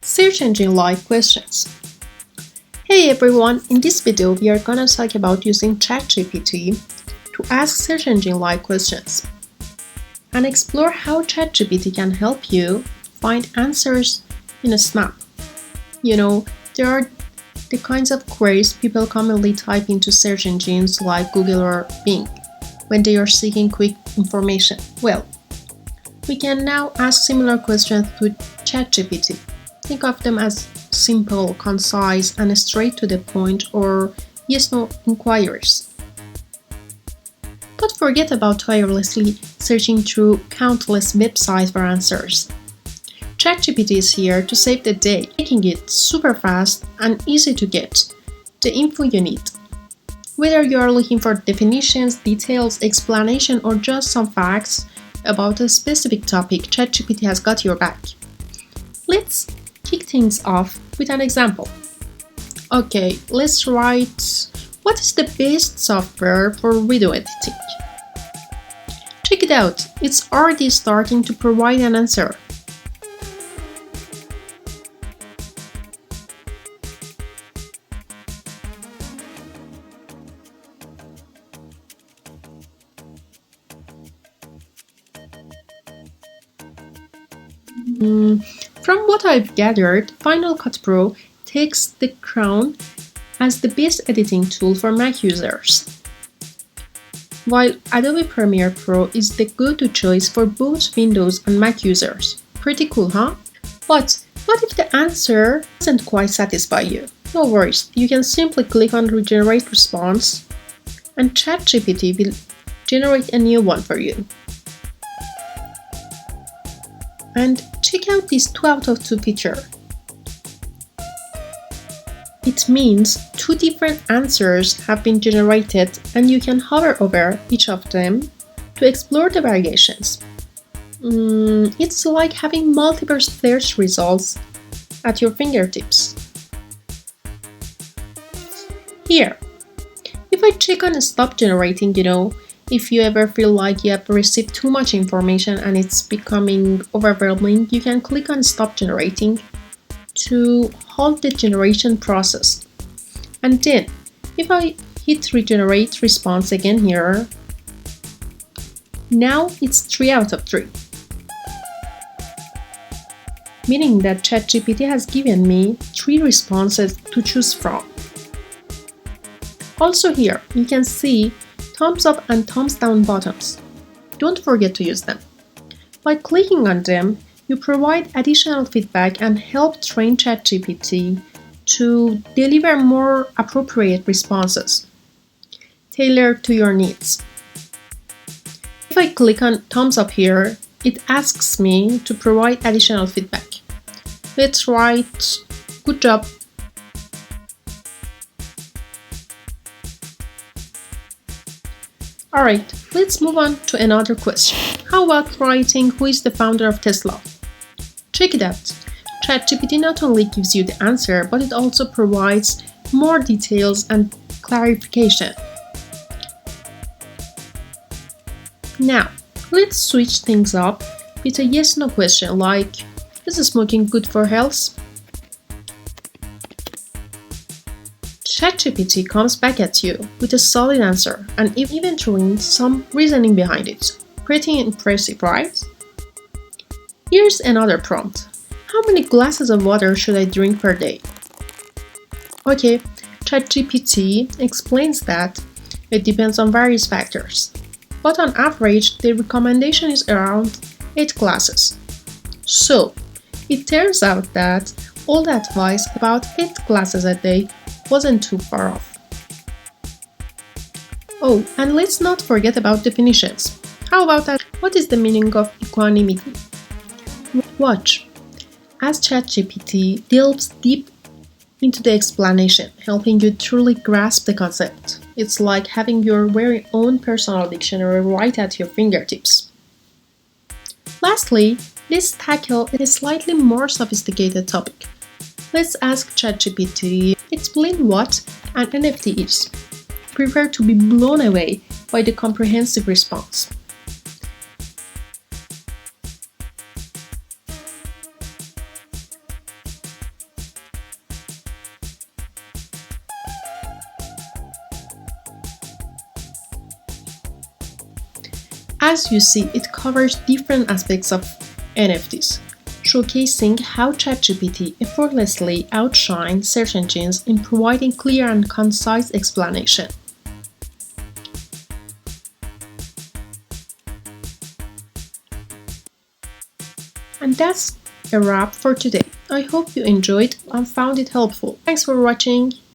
Search engine-like questions. Hey everyone, in this video we are gonna talk about using Chatgpt to ask search engine-like questions and explore how Chatgpt can help you find answers in a snap. There are the kinds of queries people commonly type into search engines like Google or Bing when they are seeking quick information. Well, we can now ask similar questions to Chatgpt. Think of them as simple, concise, and straight to the point or yes-no inquiries. Don't forget about tirelessly searching through countless websites for answers. Chatgpt is here to save the day, making it super fast and easy to get the info you need. Whether you are looking for definitions, details, explanation, or just some facts about a specific topic, Chatgpt has got your back. Let's kick things off with an example. Okay, let's write, what is the best software for video editing? Check it out, it's already starting to provide an answer. From what I've gathered, Final Cut Pro takes the crown as the best editing tool for Mac users, while Adobe Premiere Pro is the go-to choice for both Windows and Mac users. Pretty cool, huh? But what if the answer doesn't quite satisfy you? No worries, you can simply click on Regenerate Response and ChatGPT will generate a new one for you. And check out this 2 out of 2 feature. It means 2 different answers have been generated and you can hover over each of them to explore the variations. It's like having multiple search results at your fingertips. Here, if I check on stop generating, if you ever feel like you have received too much information and it's becoming overwhelming, you can click on Stop Generating to halt the generation process. And then, if I hit Regenerate Response again here, now it's 3 out of 3. Meaning that ChatGPT has given me 3 responses to choose from. Also here, you can see thumbs up and thumbs down buttons. Don't forget to use them. By clicking on them, you provide additional feedback and help train ChatGPT to deliver more appropriate responses tailored to your needs. If I click on thumbs up here, it asks me to provide additional feedback. Let's write, good job. Alright, let's move on to another question. How about writing who is the founder of Tesla? Check it out. ChatGPT not only gives you the answer, but it also provides more details and clarification. Now, let's switch things up with a yes-no question like, is smoking good for health? Chatgpt comes back at you with a solid answer and even throwing some reasoning behind it. Pretty impressive, right? Here's another prompt. How many glasses of water should I drink per day? Okay, ChatGPT explains that it depends on various factors, but on average the recommendation is around 8 glasses. So, it turns out that old advice about 8 glasses a day wasn't too far off. Oh, and let's not forget about definitions. How about that? What is the meaning of equanimity? Watch as ChatGPT delves deep into the explanation, helping you truly grasp the concept. It's like having your very own personal dictionary right at your fingertips. Lastly, let's tackle a slightly more sophisticated topic. Let's ask ChatGPT, explain what an NFT is. Prepare to be blown away by the comprehensive response. As you see, it covers different aspects of NFTs, showcasing how Chatgpt effortlessly outshines search engines in providing clear and concise explanation. And that's a wrap for today. I hope you enjoyed and found it helpful. Thanks for watching.